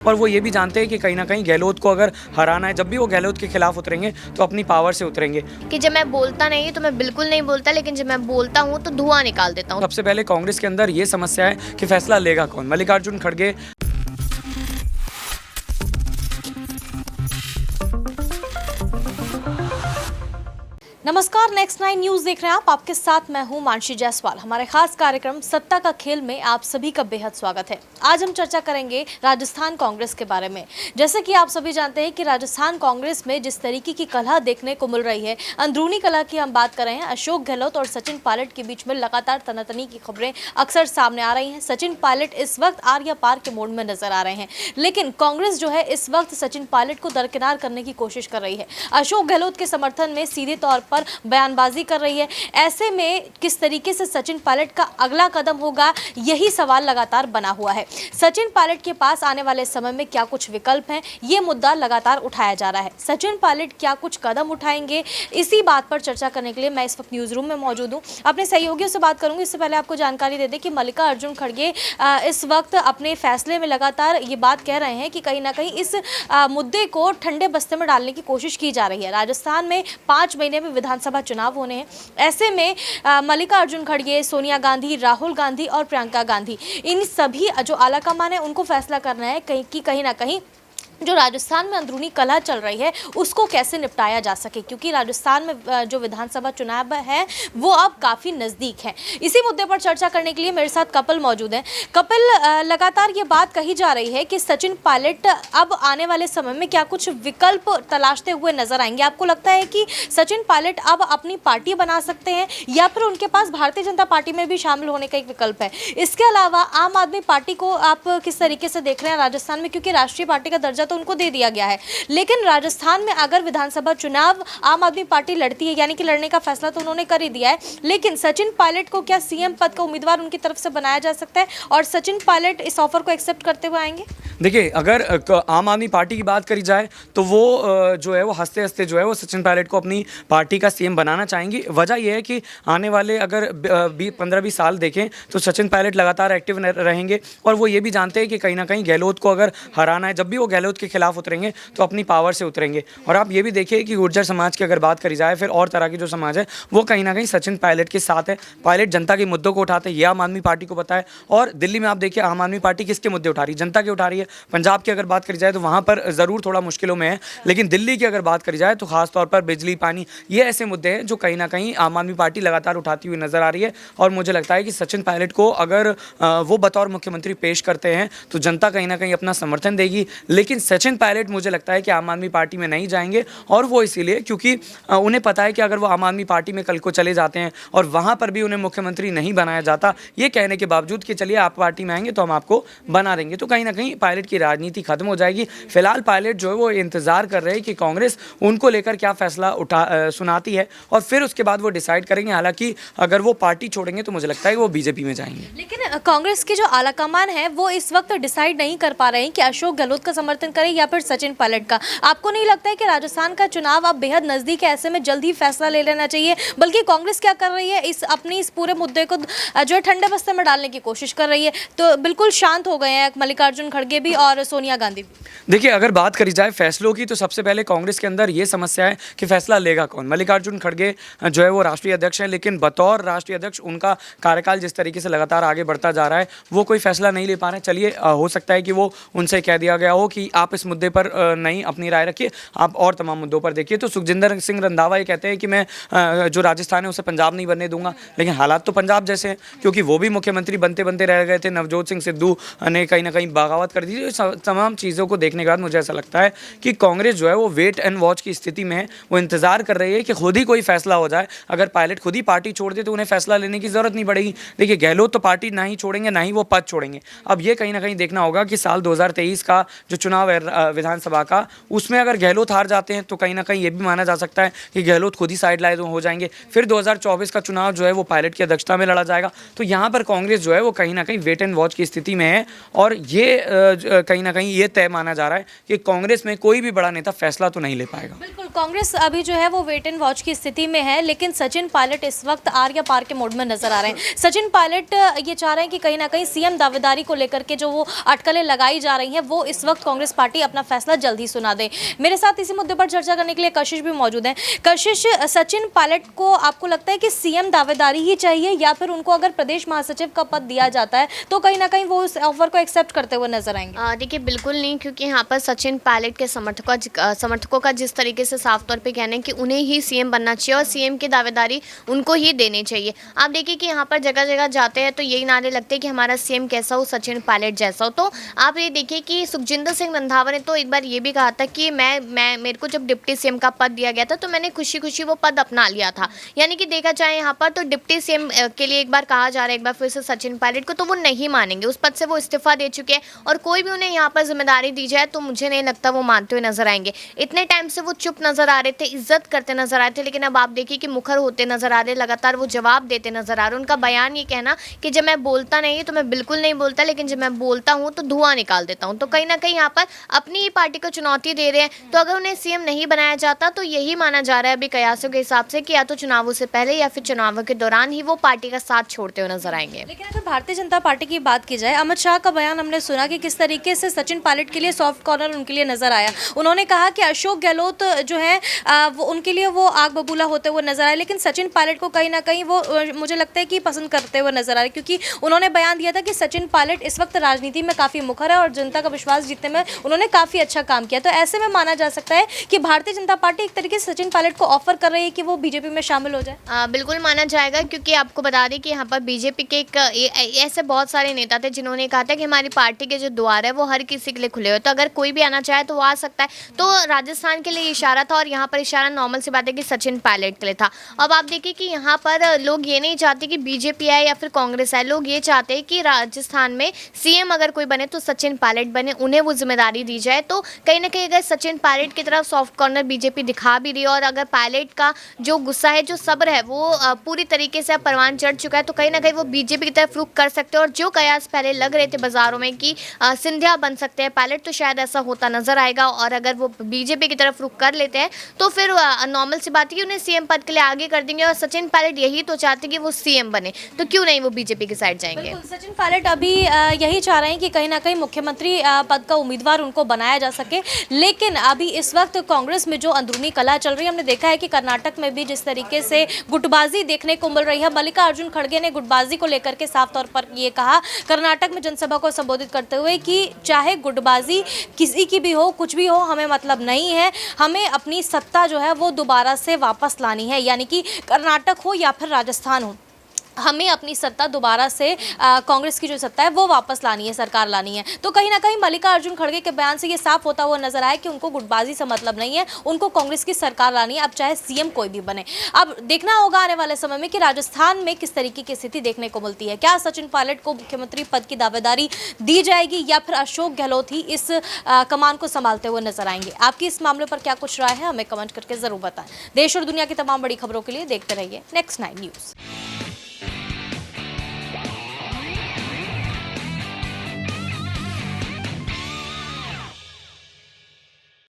और वो ये भी जानते हैं कि कहीं ना कहीं गहलोत को अगर हराना है, जब भी वो गहलोत के खिलाफ उतरेंगे तो अपनी पावर से उतरेंगे। कि जब मैं बोलता नहीं तो मैं बिल्कुल नहीं बोलता, लेकिन जब मैं बोलता हूँ तो धुआं निकाल देता हूँ। सबसे पहले कांग्रेस के अंदर ये समस्या है कि फैसला लेगा कौन। मल्लिकार्जुन खड़गे नमस्कार, नेक्स्ट 9 न्यूज देख रहे हैं आप। आपके साथ मैं हूं मानसी जायसवाल। हमारे खास कार्यक्रम सत्ता का खेल में आप सभी का बेहद स्वागत है। आज हम चर्चा करेंगे राजस्थान कांग्रेस के बारे में। जैसे कि आप सभी जानते हैं कि राजस्थान कांग्रेस में जिस तरीके की कलह देखने को मिल रही है, अंदरूनी कलह की हम बात कर रहे हैं। अशोक गहलोत और सचिन पायलट के बीच में लगातार तनातनी की खबरें अक्सर सामने आ रही हैं। सचिन पायलट इस वक्त आर्या पार के मोड में नजर आ रहे हैं, लेकिन कांग्रेस जो है इस वक्त सचिन पायलट को दरकिनार करने की कोशिश कर रही है। अशोक गहलोत के समर्थन में सीधे तौर पर बयानबाजी कर रही है। ऐसे में किस तरीके से सचिन पायलट का अगला कदम होगा, यही सवाल लगातार बना हुआ है। सचिन पायलट के पास आने वाले समय में क्या कुछ विकल्प हैं, ये मुद्दा लगातार उठाया जा रहा है। सचिन पायलट क्या कुछ कदम उठाएंगे, इसी बात पर चर्चा करने के लिए मैं इस वक्त न्यूज रूम में मौजूद हूँ। अपने सहयोगियों से बात करूंगी। इससे पहले आपको जानकारी दे दें कि मल्लिकार्जुन खड़गे इस वक्त अपने फैसले में लगातार ये बात कह रहे हैं कि कहीं ना कहीं इस मुद्दे को ठंडे बस्ते में डालने की कोशिश की जा रही है। राजस्थान में 5 महीने में विधानसभा चुनाव होने हैं। ऐसे में मल्लिकार्जुन खड़गे, सोनिया गांधी, राहुल गांधी और प्रियंका गांधी, इन सभी जो आलाकमान है उनको फैसला करना है कहीं ना कहीं जो राजस्थान में अंदरूनी कलह चल रही है उसको कैसे निपटाया जा सके, क्योंकि राजस्थान में जो विधानसभा चुनाव है वो अब काफ़ी नज़दीक है। इसी मुद्दे पर चर्चा करने के लिए मेरे साथ कपिल मौजूद हैं। कपिल, लगातार ये बात कही जा रही है कि सचिन पायलट अब आने वाले समय में क्या कुछ विकल्प तलाशते हुए नजर आएंगे। आपको लगता है कि सचिन पायलट अब अपनी पार्टी बना सकते हैं या फिर उनके पास भारतीय जनता पार्टी में भी शामिल होने का एक विकल्प है? इसके अलावा आम आदमी पार्टी को आप किस तरीके से देख रहे हैं राजस्थान में, क्योंकि राष्ट्रीय पार्टी का दर्जा तो उनको दे दिया गया है, लेकिन राजस्थान में अगर विधानसभा चुनाव आम आदमी पार्टी लड़ती है, यानी कि लड़ने का फैसला तो उन्होंने कर ही दिया है, लेकिन सचिन पायलट को क्या सीएम पद का उम्मीदवार उनकी तरफ से बनाया जा सकता है और सचिन पायलट इस ऑफर को एक्सेप्ट करते हुए आएंगे? देखिए, अगर आम आदमी पार्टी की बात करी जाए तो वो जो है वो हंसते हंसते जो है वो सचिन पायलट को अपनी पार्टी का सीएम बनाना चाहेंगी। वजह यह है कि आने वाले अगर 15-20 साल देखें तो सचिन पायलट लगातार एक्टिव रहेंगे और वो ये भी जानते हैं कि कहीं ना कहीं गहलोत को अगर हराना है, जब भी वो गहलोत के खिलाफ उतरेंगे तो अपनी पावर से उतरेंगे। और आप ये भी देखिए कि गुर्जर समाज की अगर बात करी जाए, फिर और तरह की जो समाज है वो कहीं ना कहीं सचिन पायलट के साथ है। पायलट जनता के मुद्दों को उठाते हैं, ये आम आदमी पार्टी को पता है। और दिल्ली में आप देखिए आम आदमी पार्टी किसके मुद्दे उठा रही है? जनता के उठा रही है। पंजाब की अगर बात करी जाए तो वहाँ पर ज़रूर थोड़ा मुश्किलों में है, लेकिन दिल्ली की अगर बात करी जाए तो खासतौर पर बिजली, पानी, ये ऐसे मुद्दे हैं जो कहीं ना कहीं आम आदमी पार्टी लगातार उठाती हुई नजर आ रही है। और मुझे लगता है कि सचिन पायलट को अगर वो बतौर मुख्यमंत्री पेश करते हैं तो जनता कहीं ना कहीं अपना समर्थन देगी। लेकिन सचिन पायलट मुझे लगता है कि आम आदमी पार्टी में नहीं जाएंगे, और वो इसीलिए क्योंकि उन्हें पता है कि अगर वो आम आदमी पार्टी में कल को चले जाते हैं और वहाँ पर भी उन्हें मुख्यमंत्री नहीं बनाया जाता, ये कहने के बावजूद कि चलिए आप पार्टी में आएंगे तो हम आपको बना देंगे, तो कहीं ना कहीं पायलट की राजनीति खत्म हो जाएगी। फिलहाल पायलट जो है वो इंतजार कर रहे हैं कि कांग्रेस उनको लेकर क्या फैसला सुनाती है और फिर उसके बाद वो डिसाइड करेंगे। हालांकि अगर वो पार्टी छोड़ेंगे तो मुझे लगता है कि वो बीजेपी में जाएंगे। लेकिन कांग्रेस के जो आलाकमान है वो इस वक्त डिसाइड नहीं कर पा रहे हैं कि अशोक गहलोत का समर्थन करें या फिर सचिन पायलट का। आपको नहीं लगता है कि राजस्थान का चुनाव अब बेहद नजदीक है, ऐसे में जल्द ही फैसला ले लेना चाहिए? बल्कि कांग्रेस क्या कर रही है, इस पूरे मुद्दे को जो है ठंडे बस्ते में डालने की कोशिश कर रही है। तो बिल्कुल शांत हो गए हैं मल्लिकार्जुन खड़गे भी और सोनिया गांधी भी। देखिए, अगर बात करी जाए फैसलों की तो सबसे पहले कांग्रेस के अंदर ये समस्या है कि फैसला लेगा कौन। मल्लिकार्जुन खड़गे जो है वो राष्ट्रीय अध्यक्ष हैं, लेकिन बतौर राष्ट्रीय अध्यक्ष उनका कार्यकाल जिस तरीके से लगातार आगे बढ़ता जा रहा है वो कोई फैसला नहीं ले पा रहे हैं। चलिए, हो सकता है कि वो उनसे कह दिया गया हो कि आप इस मुद्दे पर नहीं अपनी राय रखिए, आप और तमाम मुद्दों पर देखिए। तो सुखजिंदर सिंह रंधावा ये कहते हैं कि मैं जो राजस्थान है उसे पंजाब नहीं बनने दूंगा, लेकिन हालात तो पंजाब जैसे हैं, क्योंकि वो भी मुख्यमंत्री बनते बनते रह गए थे। नवजोत सिंह सिद्धू ने कहीं ना कहीं बगावत कर दी थी। तमाम चीज़ों को देखने के बाद मुझे ऐसा लगता है कि कांग्रेस जो है वो वेट एंड वॉच की स्थिति में है। वो इंतजार कर रही है कि खुद ही कोई फैसला हो जाए। अगर पायलट खुद ही पार्टी छोड़ दे तो उन्हें फैसला लेने की जरूरत नहीं पड़ेगी। देखिए, गहलोत तो पार्टी ना ही छोड़ेंगे ना ही वो पद छोड़ेंगे। अब ये कहीं ना कहीं देखना होगा कि साल 2023 का जो चुनाव है विधानसभा का, उसमें अगर गहलोत हार जाते हैं तो कहीं ना कहीं ये भी माना जा सकता है कि गहलोत खुद ही साइड लाइन हो जाएंगे। फिर 2024 का चुनाव जो है वो पायलट की अध्यक्षता में लड़ा जाएगा। तो यहाँ पर कांग्रेस जो है वो कहीं ना कहीं वेट एंड वॉच की स्थिति में है। और ये कहीं ना कहीं ये तय माना जा रहा है कि कांग्रेस में कोई भी बड़ा नेता फैसला तो नहीं ले पाएगा। बिल्कुल, कांग्रेस अभी जो है वो वेट एंड वॉच की स्थिति में है, लेकिन सचिन पायलट इस वक्त आर या पार के मोड में नजर आ रहे हैं। सचिन पायलट ये चाह रहे हैं कि कहीं ना कहीं सीएम दावेदारी को लेकर के जो वो अटकलें लगाई जा रही हैं वो इस वक्त कांग्रेस पार्टी अपना फैसला जल्द ही सुना दे। मेरे साथ इसी मुद्दे पर चर्चा करने के लिए कशिश भी मौजूद हैं। कशिश, सचिन पायलट को आपको लगता है कि सीएम दावेदारी ही चाहिए या फिर उनको अगर प्रदेश महासचिव का पद दिया जाता है तो कहीं ना कहीं वो उस ऑफर को एक्सेप्ट करते हुए नजर आएंगे? देखिए, बिल्कुल नहीं, क्योंकि यहाँ पर सचिन पायलट के समर्थकों का जिस तरीके से साफ तौर पे कहना है कि उन्हें ही सीएम बनना चाहिए और सीएम की दावेदारी उनको ही देनी चाहिए। आप देखिए कि यहाँ पर जगह जगह जाते हैं तो यही नारे लगते हैं कि हमारा सीएम कैसा हो, सचिन पायलट जैसा हो। तो आप ये देखिए कि सुखजिंदर सिंह रंधावा ने तो एक बार ये भी कहा था कि मेरे को जब डिप्टी सीएम का पद दिया गया था तो मैंने खुशी खुशी वो पद अपना लिया था। यानी कि देखा जाए यहाँ पर तो डिप्टी सीएम के लिए एक बार कहा जा रहा है, एक बार फिर से सचिन पायलट को, तो वो नहीं मानेंगे। उस पद से वो इस्तीफा दे चुके हैं और कोई भी उन्हें यहाँ पर जिम्मेदारी दी जाए तो मुझे नहीं लगता वो मानते हुए नजर आएंगे। इतने टाइम से वो चुप नजर आ रहे थे, इज्जत करते नजर आ रहे थे, लेकिन अब आप देखिए कि मुखर होते नजर आ रहे, लगातार वो जवाब देते नजर आ रहे। उनका बयान ये कहना कि जब मैं बोलता नहीं तो मैं बिल्कुल नहीं बोलता, लेकिन जब मैं बोलता हूँ तो धुआं निकाल देता हूँ। तो कहीं ना कहीं यहाँ पर अपनी ही पार्टी को चुनौती दे रहे हैं। तो अगर उन्हें सीएम नहीं बनाया जाता तो यही माना जा रहा है अभी कयासों के हिसाब से कि या तो चुनावों से पहले या फिर चुनावों के दौरान ही वो पार्टी का साथ छोड़ते हुए नजर आएंगे। लेकिन अगर भारतीय जनता पार्टी की बात की जाए, अमित शाह का बयान हमने सुना कि किस तरीके से सचिन पायलट के लिए सॉफ्ट कॉर्नर उनके लिए नजर आया। उन्होंने कहा कि अशोक गहलोत जो है वो उनके लिए वो आग बबूला होते हुए नजर आए, लेकिन सचिन पायलट को कहीं ना कहीं वो मुझे लगता है कि पसंद करते हुए नजर आ रहे, क्योंकि उन्होंने बयान दिया था कि सचिन पायलट इस वक्त राजनीति में काफी मुखर है और जनता का विश्वास जीतने में उन्होंने काफी अच्छा काम किया। तो ऐसे में माना जा सकता है कि भारतीय जनता पार्टी एक तरीके से सचिन पायलट को ऑफर कर रही है कि वो बीजेपी में शामिल हो जाए। बिल्कुल माना जाएगा, क्योंकि आपको बता दें कि यहाँ पर बीजेपी के ऐसे बहुत सारे नेता थे जिन्होंने कहा था कि हमारी पार्टी के जो द्वार है वो हर किसी के लिए खुले हुए, तो अगर कोई भी आना चाहे तो वो आ सकता है। तो राजस्थान के लिए इशारा था और यहाँ पर इशारा नॉर्मल सी बात है कि सचिन पायलट के लिए था। अब आप देखिए कि यहाँ पर लोग ये नहीं चाहते कि बीजेपी आए या फिर कांग्रेस आए, लोग ये चाहते हैं कि राजस्थान में सीएम अगर कोई बने तो सचिन पायलट बने, उन्हें वो जिम्मेदारी दी जाए। तो कहीं ना कहीं अगर सचिन पायलट की तरफ सॉफ्ट कॉर्नर बीजेपी दिखा भी रही है और अगर पायलट का जो गुस्सा है, जो सब्र है, वो पूरी तरीके से परवान चढ़ चुका है, तो कहीं ना कहीं वो बीजेपी की तरफ रुख कर सकते हैं। और जो कयास पहले लग रहे थे बाजारों में कि सिंधिया बन सकते हैं पायलट, तो शायद ऐसा होता नजर आएगा। और अगर वो बीजेपी की तरफ रुख कर लेते हैं तो फिर नॉर्मल सी बात है कि उन्हें सीएम पद के लिए आगे कर देंगे। और सचिन पायलट यही तो चाहते कि वो सीएम बने, तो क्यों नहीं वो बीजेपी की साइड जाएंगे। सचिन पायलट अभी यही चाह रहे हैं कि कहीं ना कहीं मुख्यमंत्री पद का उम्मीदवार उनको बनाया जा सके, लेकिन अभी इस वक्त कांग्रेस में जो अंदरूनी कलह चल रही है, हमने देखा है कि कर्नाटक में भी जिस तरीके से गुटबाजी देखने को मिल रही है। मल्लिकार्जुन खड़गे ने गुटबाजी को लेकर के साफ तौर पर ये कहा कर्नाटक में जनसभा को संबोधित करते हुए कि चाहे गुटबाजी किसी की भी हो, कुछ भी हो, हमें मतलब नहीं है, हमें अपनी सत्ता जो है वो दोबारा से वापस लानी है। यानी कि कर्नाटक हो या फिर राजस्थान हो, हमें अपनी सत्ता दोबारा से कांग्रेस की जो सत्ता है वो वापस लानी है, सरकार लानी है। तो कहीं ना कहीं मल्लिकार्जुन खड़गे के बयान से ये साफ होता हुआ नजर आया कि उनको गुटबाजी से मतलब नहीं है, उनको कांग्रेस की सरकार लानी है, अब चाहे सीएम कोई भी बने। अब देखना होगा आने वाले समय में कि राजस्थान में किस तरीके की स्थिति देखने को मिलती है। क्या सचिन पायलट को मुख्यमंत्री पद की दावेदारी दी जाएगी या फिर अशोक गहलोत ही इस कमान को संभालते हुए नजर आएंगे? आपकी इस मामले पर क्या कुछ राय है, हमें कमेंट करके जरूर बताएं। देश और दुनिया की तमाम बड़ी खबरों के लिए देखते रहिए Next 9 न्यूज।